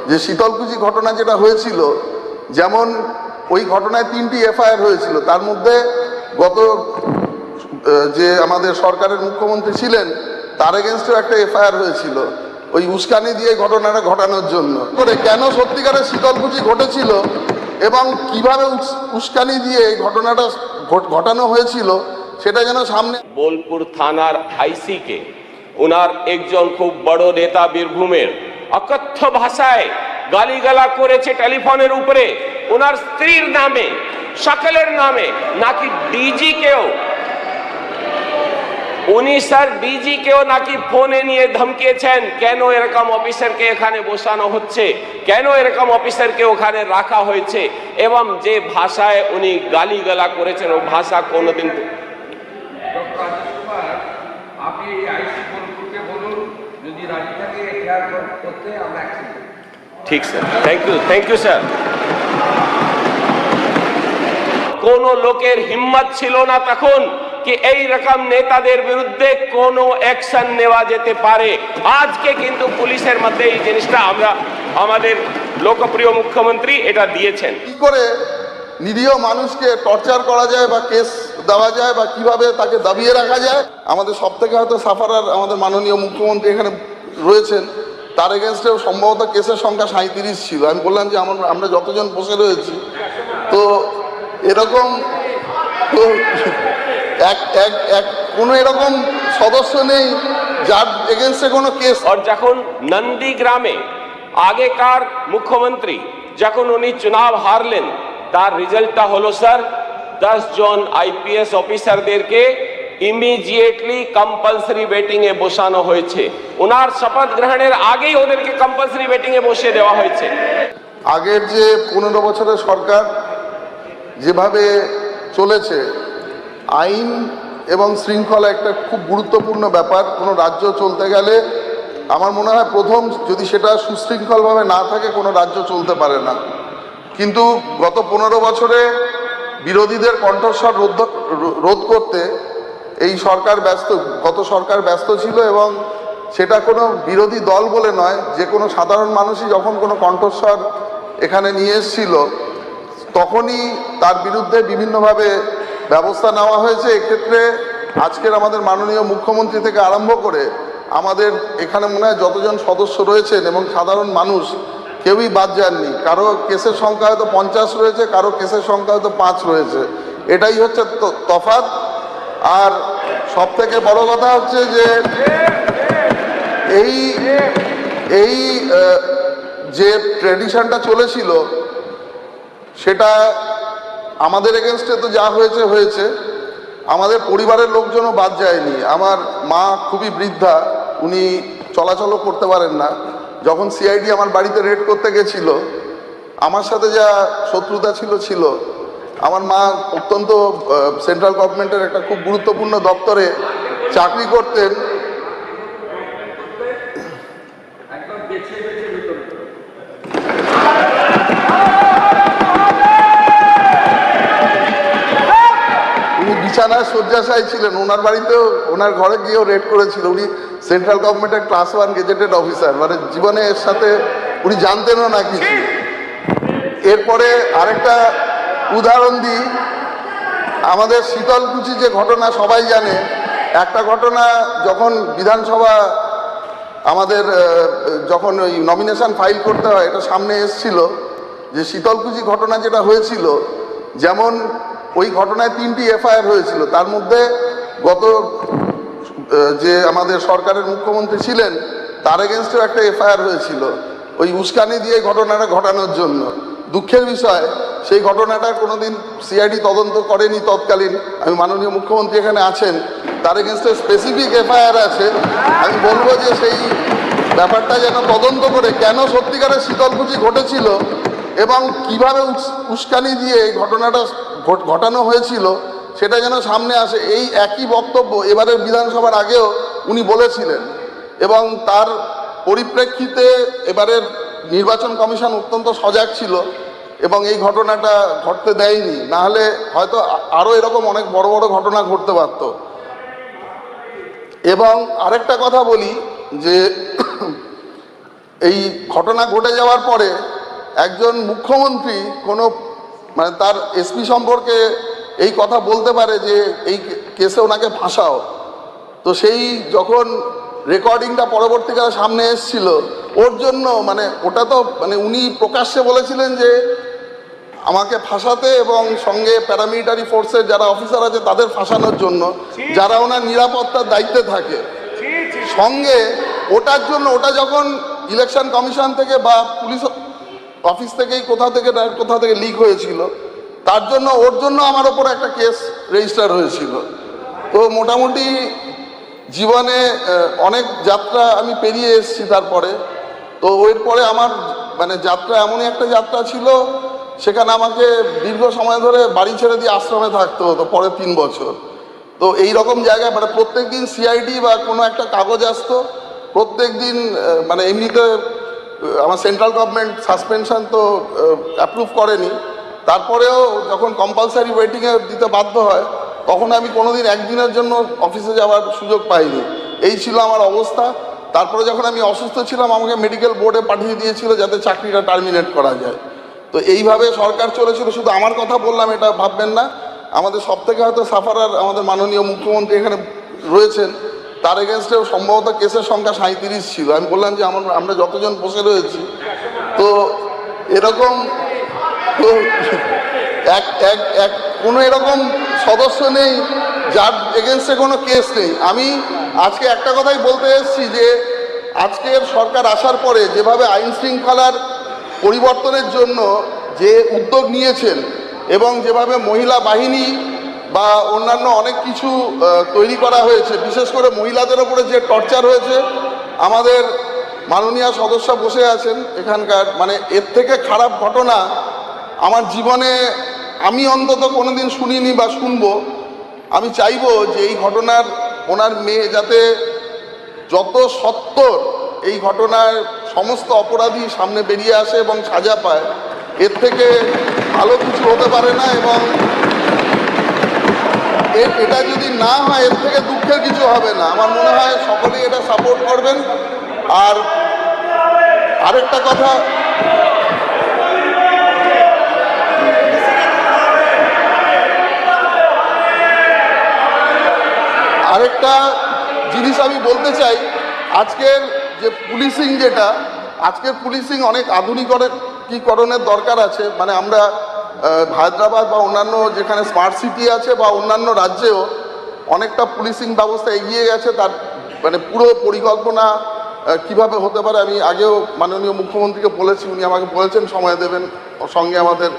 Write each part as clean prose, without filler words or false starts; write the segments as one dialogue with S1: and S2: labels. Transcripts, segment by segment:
S1: যে শীতলকুচি ঘটনা যেটা হয়েছিল, যেমন ওই ঘটনায় 3টি এফআইআর হয়েছিল, তার মধ্যে গত যে আমাদের সরকারের মুখ্যমন্ত্রী ছিলেন তার এগেনস্টেও একটা এফআইআর হয়েছিল ওই উস্কানি দিয়ে ঘটনাটা ঘটানোর জন্য। করে কেন সত্যিকারের শীতলকুচি ঘটেছিল এবং কিভাবে উস্কানি দিয়ে এই ঘটনাটা ঘটানো হয়েছিল সেটা যেন সামনে।
S2: বোলপুর থানার আইসি কে ওনার একজন খুব বড় নেতা বীরভূমের অকথ্য ভাষায় গালিগালা করেছে টেলিফোনের উপরে ওনার স্ত্রীর নামে, সকলের নামে, নাকি ডিজি কেও, উনি স্যার ডিজি কেও নাকি ফোনে নিয়ে ধমকিয়েছেন কেন এরকম অফিসারকে এখানে বসানো হচ্ছে, কেন এরকম অফিসারকে ওখানে রাখা হয়েছে, এবং যে ভাষায় উনি গালিগালা করেছেন ও ভাষা কোনোদিন।
S3: আপনি আইসি বোলপুরকে বলুন যদি রাজি থাকে এফআইআর করতে আমরা অ্যাকশন করব।
S2: ঠিক স্যার, থ্যাংক ইউ স্যার। কোন লোকের হিম্মত ছিল না তখন কি এই রকম নেতাদের বিরুদ্ধে কোনো অ্যাকশন নেওয়া যেতে পারে। আজকে কিন্তু পুলিশের মধ্যে এই জিনিসটা আমরা আমাদের লোকপ্রিয় মুখ্যমন্ত্রী এটা দিয়েছেন।
S1: কি করে নিরীহ মানুষকে টর্চার করা যায় বা কেস দেওয়া যায় বা কিভাবে তাকে দাবিয়ে রাখা যায়, আমাদের সব থেকে হয়তো সাফারার আমাদের মাননীয় মুখ্যমন্ত্রী এখানে রয়েছেন, তার এগেনস্টেও সম্ভবত কেসের সংখ্যা 37 ছিল। আমি বললাম যে আমরা যতজন বসে রয়েছি তো এরকম তো কোনো এরকম সদস্য নেই যার এগেনস্টে কোনো কেস।
S2: আর যখন নন্দীগ্রামে আগেকার মুখ্যমন্ত্রী যখন উনি চুনাव হারলেন তার রেজাল্টটা হলো স্যার 10 জন আইপিএস অফিসারদেরকে ইমিডিয়েটলি কম্পালসারি ওয়েটিং এ বসানো হয়েছে। ওনার শপথ গ্রহণের আগেই ওদেরকে কম্পালসারি ওয়েটিং এ বসিয়ে দেওয়া হয়েছে।
S1: আগের যে 15 বছরের সরকার যেভাবে চলেছে, আইন এবং শৃঙ্খলা একটা খুব গুরুত্বপূর্ণ ব্যাপার। কোনো রাজ্য চলতে গেলে আমার মনে হয় প্রথম যদি সেটা সুশৃঙ্খলভাবে না থাকে কোনো রাজ্য চলতে পারে না। কিন্তু গত 15 বছরে বিরোধীদের কণ্ঠস্বর রোধ করতে এই সরকার গত সরকার ব্যস্ত ছিল, এবং সেটা কোনো বিরোধী দল বলে নয়, যে কোনো সাধারণ মানুষই যখন কোনো কণ্ঠস্বর এখানে নিয়ে এসেছিল তখনই তার বিরুদ্ধে বিভিন্নভাবে ব্যবস্থা নেওয়া হয়েছে। এক্ষেত্রে আজকের আমাদের মাননীয় মুখ্যমন্ত্রী থেকে আরম্ভ করে আমাদের এখানে মনে হয় যতজন সদস্য রয়েছেন এবং সাধারণ মানুষ কেউই বাদ যাননি। কারো কেসের সংখ্যা হয়তো 50 রয়েছে, কারো কেসের সংখ্যা হয়তো 5 রয়েছে, এটাই হচ্ছে তফাৎ। আর সব থেকে বড় কথা হচ্ছে যে এই যে ট্র্যাডিশনটা চলেছিল সেটা আমাদের এগেনস্টে তো যা হয়েছে হয়েছে, আমাদের পরিবারের লোকজনও বাদ যায়নি। আমার মা খুবই বৃদ্ধা, উনি চলাচলও করতে পারেন না। যখন সিআইডি আমার বাড়িতে রেড করতে গেছিল, আমার সাথে যা শত্রুতা ছিল। আমার মা অত্যন্ত সেন্ট্রাল গভর্নমেন্টের একটা খুব গুরুত্বপূর্ণ দপ্তরে চাকরি করতেন। উনি বিছানায় শয্যাশায়ী ছিলেন, ওনার বাড়িতেও ওনার ঘরে গিয়েও রেড করেছিল। উনি সেন্ট্রাল গভর্নমেন্টের ক্লাস 1 গেজেটেড অফিসার, মানে জীবনে এর সাথে উনি জানতেনও না কিছু। এরপরে আরেকটা উদাহরণ দিই, আমাদের শীতলকুচি যে ঘটনা সবাই জানে, একটা ঘটনা যখন বিধানসভা আমাদের যখন ওই নমিনেশন ফাইল করতে হয়, এটা সামনে এসেছিল যে শীতলকুচি ঘটনা যেটা হয়েছিল, যেমন ওই ঘটনায় 3টি এফআইআর হয়েছিল, তার মধ্যে গত যে আমাদের সরকারের মুখ্যমন্ত্রী ছিলেন তার এগেনস্টেও একটা এফআইআর হয়েছিল ওই উস্কানি দিয়ে ঘটনাটা ঘটানোর জন্য। দুঃখের বিষয় সেই ঘটনাটা কোনোদিন সিআইডি তদন্ত করেনি তৎকালীন। আমি মাননীয় মুখ্যমন্ত্রী এখানে আছেন, তার এগেনস্টে স্পেসিফিক এফআইআর আছে। আমি বলবো যে সেই ব্যাপারটা যেন তদন্ত করে কেন সত্যিকারের শীতলকুচি ঘটেছিল এবং কিভাবে উস্কানি দিয়ে এই ঘটনাটা ঘটানো হয়েছিল সেটা যেন সামনে আসে। এই একই বক্তব্য এবারের বিধানসভার আগেও উনি বলেছিলেন, এবং তার পরিপ্রেক্ষিতে এবারের নির্বাচন কমিশন অত্যন্ত সজাগ ছিল এবং এই ঘটনাটা ঘটতে দেয়নি, না হলে হয়তো আরও এরকম অনেক বড় বড় ঘটনা ঘটতে পারত। এবং আরেকটা কথা বলি যে এই ঘটনা ঘটে যাওয়ার পরে একজন মুখ্যমন্ত্রী কোনো মানে তার এসপি সম্পর্কে এই কথা বলতে পারে যে এই কেসে ওনাকে ফাঁসাও, তো সেই যখন রেকর্ডিংটা পরবর্তীকালে সামনে এসেছিল ওর জন্য মানে ওটা তো মানে উনি প্রকাশ্যে বলেছিলেন যে আমাকে ফাঁসাতে এবং সঙ্গে প্যারামিলিটারি ফোর্সের যারা অফিসার আছে তাদের ফাঁসানোর জন্য, যারা ওনার নিরাপত্তার দায়িত্বে থাকে। সঙ্গে ওটার জন্য ওটা যখন ইলেকশন কমিশন থেকে বা পুলিশ অফিস থেকেই কোথা থেকে লিক হয়েছিল, তার জন্য ওর জন্য আমার ওপর একটা কেস রেজিস্টার হয়েছিল। তো মোটামুটি জীবনে অনেক যাত্রা আমি পেরিয়ে এসেছি তারপরে। তো এরপরে আমার মানে যাত্রা এমনই একটা যাত্রা ছিল, সেখানে আমাকে দীর্ঘ সময় ধরে বাড়ি ছেড়ে দিয়ে আশ্রমে থাকতে হতো পরে 3 বছর। তো এই রকম জায়গায় মানে প্রত্যেক দিন সিআইডি বা কোনো একটা কাগজ আসতো, প্রত্যেক দিন মানে এমনিতে আমার সেন্ট্রাল গভর্নমেন্ট সাসপেনশন তো অ্যাপ্রুভ করেনি, তারপরেও যখন কম্পালসারি ওয়েটিংয়ে দিতে বাধ্য হয় তখন আমি কোনোদিন একদিনের জন্য অফিসে যাওয়ার সুযোগ পাইনি। এই ছিল আমার অবস্থা। তারপরে যখন আমি অসুস্থ ছিলাম আমাকে মেডিকেল বোর্ডে পাঠিয়ে দিয়েছিল যাতে চাকরিটা টার্মিনেট করা যায়। তো এইভাবে সরকার চলেছিল। শুধু আমার কথা বললাম এটা ভাববেন না, আমাদের সব থেকে হয়তো সাফারার আমাদের মাননীয় মুখ্যমন্ত্রী এখানে রয়েছেন, তার এগেনস্টেও সম্ভবত কেসের সংখ্যা 37 ছিল। আমি বললাম যে আমরা যতজন বসে রয়েছি তো এরকম তো এক কোনো এরকম সদস্য নেই যার এগেনস্টে কোনো কেস নেই। আমি আজকে একটা কথাই বলতে এসেছি যে আজকের সরকার আসার পরে যেভাবে আইন শৃঙ্খলার পরিবর্তনের জন্য যে উদ্যোগ নিয়েছেন এবং যেভাবে মহিলা বাহিনী বা অন্যান্য অনেক কিছু তৈরি করা হয়েছে, বিশেষ করে মহিলাদের ওপরে যে টর্চার হয়েছে, আমাদের মাননীয় সদস্য বসে আছেন এখানকার, মানে এর থেকে খারাপ ঘটনা আমার জীবনে আমি অন্তত কোনোদিন শুনিনি বা শুনবো। আমি চাইবো যে এই ঘটনার ওনার মেয়ে যাতে যত সত্বর এই ঘটনার সমস্ত অপরাধী সামনে বেরিয়ে আসে এবং সাজা পায়, এর থেকে ভালো কিছু হতে পারে না। এবং এটা যদি না হয় এর থেকে দুঃখের কিছু হবে না। আমার মনে হয় সকলেই এটা সাপোর্ট করবেন। আর আরেকটা কথা, আরেকটা জিনিস আমি বলতে চাই, আজকের যে পুলিশিং যেটা, আজকের পুলিশিং অনেক আধুনিকীকরণের দরকার আছে। মানে আমরা হায়দ্রাবাদ বা অন্যান্য যেখানে স্মার্ট সিটি আছে বা অন্যান্য রাজ্যেও অনেকটা পুলিশিং ব্যবস্থা এগিয়ে গেছে। তার মানে পুরো পরিকল্পনা কিভাবে হতে পারে আমি আগেও মাননীয় মুখ্যমন্ত্রীকে বলেছি, উনি আমাকে বলেছেন সময় দেবেন, সঙ্গে আমাদের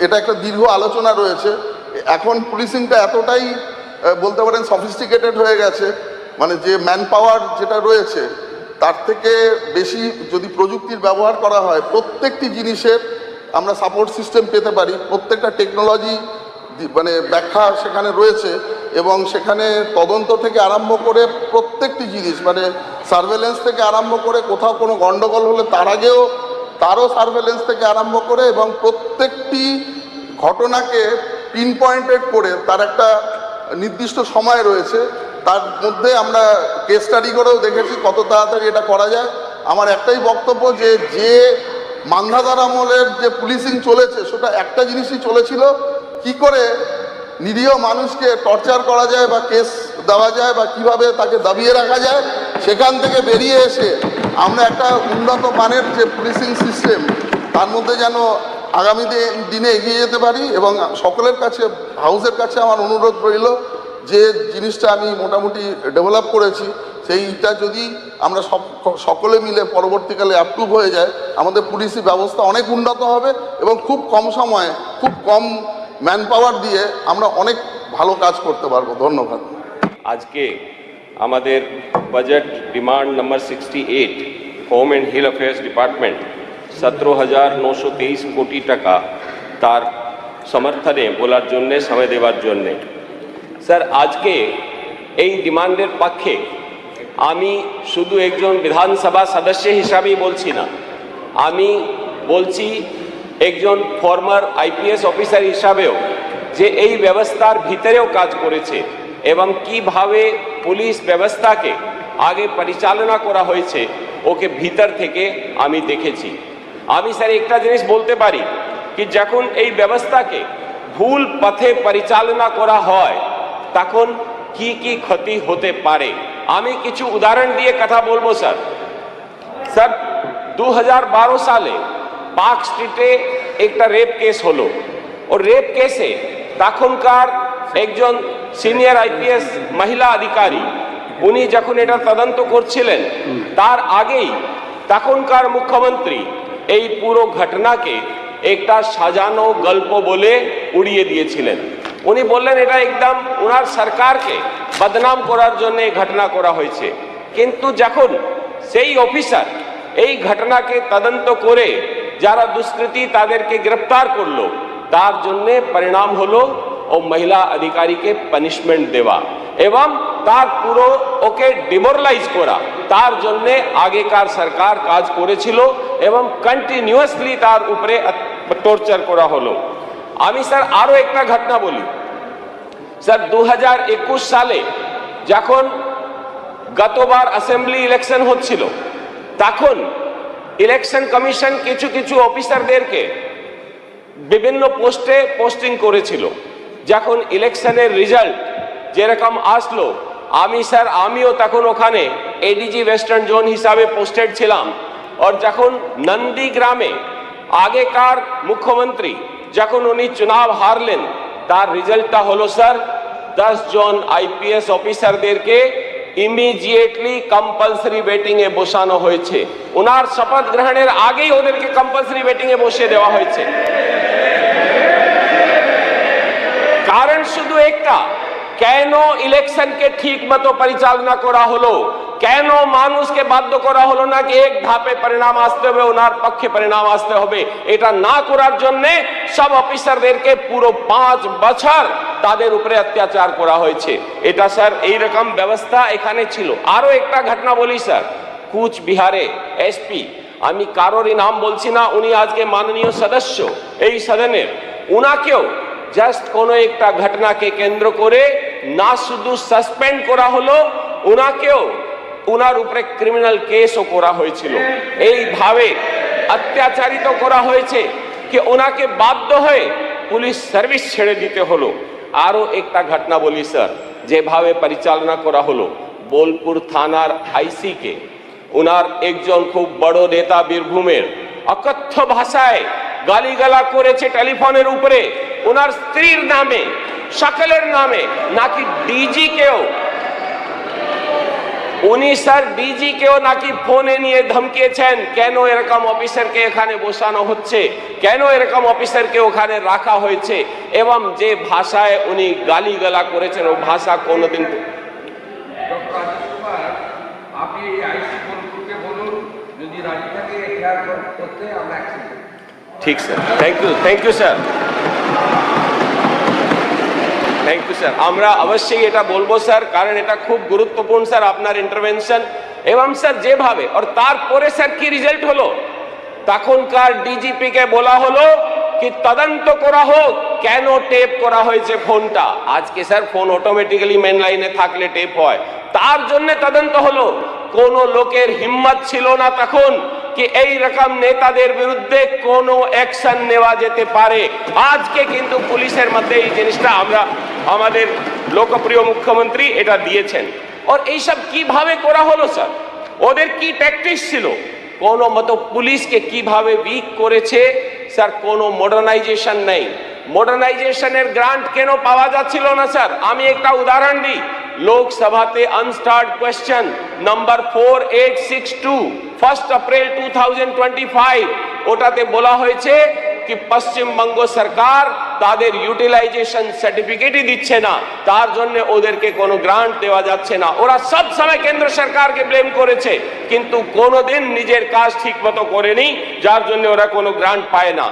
S1: এটা একটা দীর্ঘ আলোচনা রয়েছে। এখন পুলিশিংটা এতটাই বলতে পারেন সফিস্টিকেটেড হয়ে গেছে, মানে যে ম্যান পাওয়ার যেটা রয়েছে তার থেকে বেশি যদি প্রযুক্তির ব্যবহার করা হয়, প্রত্যেকটি জিনিসের আমরা সাপোর্ট সিস্টেম পেতে পারি। প্রত্যেকটা টেকনোলজি মানে ব্যাখ্যা সেখানে রয়েছে এবং সেখানে তদন্ত থেকে আরম্ভ করে প্রত্যেকটি জিনিস, মানে সার্ভেলেন্স থেকে আরম্ভ করে কোথাও কোনো গণ্ডগোল হলে তার আগেও তারও সার্ভেলেন্স থেকে আরম্ভ করে এবং প্রত্যেকটি ঘটনাকে পিন পয়েন্টেড করে তার একটা নির্দিষ্ট সময় রয়েছে, তার মধ্যে আমরা কেস স্টাডি করেও দেখেছি কত তাড়াতাড়ি এটা করা যায়। আমার একটাই বক্তব্য যে মান্ধাতার আমলের যে পুলিশিং চলেছে সেটা একটা জিনিসই চলেছিল, কি করে নিরীহ মানুষকে টর্চার করা যায় বা কেস দেওয়া যায় বা কিভাবে তাকে দাবিয়ে রাখা যায়। সেখান থেকে বেরিয়ে এসে আমরা একটা উন্নত মানের যে পুলিশিং সিস্টেম তার মধ্যে যেন আগামী দিনে এগিয়ে যেতে পারি। এবং সকলের কাছে, হাউসের কাছে আমার অনুরোধ রইল যে জিনিসটা আমি মোটামুটি ডেভেলপ করেছি সেইটা যদি আমরা সকলে মিলে পরবর্তীকালে অ্যাপ্রুভ হয়ে যায়, আমাদের পুলিশি ব্যবস্থা অনেক উন্নত হবে এবং খুব কম সময়ে খুব কম ম্যান পাওয়ার দিয়ে আমরা অনেক ভালো কাজ করতে পারবো। ধন্যবাদ।
S2: আজকে আমাদের budget demand number 68 home and hill affairs department 17,923 কোটি টাকা তার সমর্থনে বলার জন্যে, সময় দেওয়ার জন্যে। স্যার, আজকে এই ডিমান্ডের পক্ষে আমি শুধু একজন বিধানসভা সদস্য হিসাবেই বলছি না, আমি বলছি একজন ফর্মার আইপিএস অফিসার হিসাবেও, যে এই ব্যবস্থার ভিতরেও কাজ করেছে এবং কিভাবে পুলিশ ব্যবস্থাকে আগে পরিচালনা করা হয়েছে ওকে ভিতর থেকে আমি দেখেছি। আমি স্যার একটা জিনিস বলতে পারি কি যখন এই ব্যবস্থাকে ভুল পথে পরিচালনা করা হয় তখন কি কি ক্ষতি হতে পারে আমি কিছু উদাহরণ দিয়ে কথা বলবো স্যার। স্যার 2012 সালে পার্ক স্ট্রিটে একটা রেপ কেস হলো। ও রেপ কেসে তখনকার একজন সিনিয়র আইপিএস মহিলা অধিকারী উনি যখন এটা তদন্ত করছিলেন তার আগেই তখনকার মুখ্যমন্ত্রী এই পুরো ঘটনাকে একটা সাজানো গল্প বলে উড়িয়ে দিয়েছিলেন। উনি বললেন এটা একদম ওনার সরকারকে বদনাম করার জন্য এই ঘটনা করা হয়েছে। কিন্তু যখন সেই অফিসার এই ঘটনাকে তদন্ত করে যারা দুষ্কৃতী তাদেরকে গ্রেফতার করলো তার জন্য পরিণাম হলো ও মহিলা अधिकारी পানিশমেন্ট দেওয়া এবং তার পুরো ওকে ডিমোরালাইজ করা। তার জন্য আগেকার সরকার কাজ করেছিল এবং কন্টিনিউয়াসলি তার উপরে টর্চার করা হলো। আমি স্যার আরো একটা ঘটনা বলি। স্যার 2021 সালে যখন গতবার অ্যাসেম্বলি ইলেকশন হচ্ছিল তখন ইলেকশন কমিশন কিছু কিছু অফিসারদেরকে বিভিন্ন পোস্টে পোস্টিং করেছিল। যখন ইলেকশনের রেজাল্ট যেরকম আসলো আমিও তখন ওখানে এডিজি ওয়েস্টার্ন জোন হিসাবে পোস্টেড ছিলাম। আর যখন নন্দীগ্রামে আগেকার মুখ্যমন্ত্রী যখন উনি চুনাব হারলেন তার রেজাল্টটা হলো স্যার 10 জন আইপিএস অফিসারদেরকে ইমিডিয়েটলি কম্পালসারি ওয়েটিং এ বসানো হয়েছে। ওনার শপথ গ্রহণের আগেই ওদেরকে কম্পালসারি ওয়েটিং এ বসিয়ে দেওয়া হয়েছে। কারণ শুধু একটা, কেন ইলেকশনকে ঠিক মতো পরিচালনা করা হলো, কেন মানুষকে বাধ্য করা হলো না কি এক ধাপে পরিণাম আসতে হবে ওনার পক্ষে পরিণাম আসতে হবে। এটা না করার জন্য সব অফিসারদেরকে পুরো 5 বছর তাদের উপরে অত্যাচার করা হয়েছে। এটা স্যার এইরকম ব্যবস্থা এখানে ছিল। আরো একটা ঘটনা বলি স্যার, কুচবিহারে এসপি, আমি কারোরই নাম বলছি না, উনি আজকে মাননীয় সদস্য এই সদনের, উনাকেও জাস্ট কোনো একটা ঘটনাকে কেন্দ্র করে না শুধু সাসপেন্ড করা হলো, উনাকেও উনার উপরে ক্রিমিনাল কেসও করা হয়েছিল। এইভাবে অত্যাচারিত করা হয়েছে কি ওনাকে বাধ্য হয়ে পুলিশ সার্ভিস ছেড়ে দিতে হলো। আরো একটা ঘটনা বলি স্যার, যেভাবে পরিচালনা করা হলো বোলপুর থানার আইসি কে উনার একজন খুব বড় নেতা বীরভূমের অকথ্য ভাষায় গালিগালা করেছে টেলিফোনের উপরে ওনার স্ত্রীর নামে, সকলের নামে, নাকি ডিজি কেও উনি স্যার ডিজি কেও নাকি ফোনে নিয়ে ধমকিয়েছেন কেন এরকম অফিসারকে এখানে বসানো হচ্ছে, কেন এরকম অফিসারকে ওখানে রাখা হয়েছে, এবং যে ভাষায় উনি গালিগালা করেছেন ও ভাষা কোনোদিন।
S3: ডক্টর রাজেশ কুমার, আপনি এই আইসি বোলপুরকে বলুন যদি রাজি থাকে এফআইআর করতে আমরা অ্যাকশন করব।
S2: ঠিক sir, thank you sir, thank you sir. আমরা অবশ্যই এটা বলবো স্যার, কারণ এটা খুব গুরুত্বপূর্ণ স্যার আপনার ইন্টারভেনশন। এবং স্যার যেভাবে, আর তারপরে স্যার কি রেজাল্ট হলো, তখনকার ডিজিপি কে বলা হলো কি তদন্ত করা হোক কেন টেপ করা হয়েছে ফোনটা। আজকে স্যার ফোন অটোমেটিক্যালি মেন লাইনে থাকলে টেপ হয়, তার জন্য তদন্ত হলো। কোন লোকের হিম্মত ছিল না তখন কি এই রকম নেতাদের বিরুদ্ধে কোনো অ্যাকশন নেওয়া যেতে পারে। আজকে কিন্তু পুলিশের মধ্যে এই জিনিসটা আমরা আমাদের লোকপ্রিয় মুখ্যমন্ত্রী এটা দিয়েছেন। আর এইসব কিভাবে করা হলো স্যার, ওদের কি ট্যাকটিক্স ছিল, কোনো মতো পুলিশকে কিভাবে উইক করেছে স্যার, কোনো মডার্নাইজেশন নেই। মডার্নাইজেশনের গ্রান্ট কেন পাওয়া যাচ্ছিল না স্যার, আমি একটা উদাহরণ দিই। লোকসভাতে আনস্টার্ড কোয়েশ্চেন নাম্বার 4862 1 এপ্রিল 2025, ওটাতে বলা হয়েছে কি পশ্চিমবঙ্গ সরকার তাদের ইউটিলাইজেশন সার্টিফিকেটই দিচ্ছে না, তার জন্য ওদেরকে কোনো গ্রান্ট দেওয়া যাচ্ছে না। ওরা সব সময় কেন্দ্র সরকারকে ব্লেম করেছে, কিন্তু কোনোদিন নিজের কাজ ঠিক মতো করেনি, যার জন্য ওরা কোনো গ্রান্ট পায় না।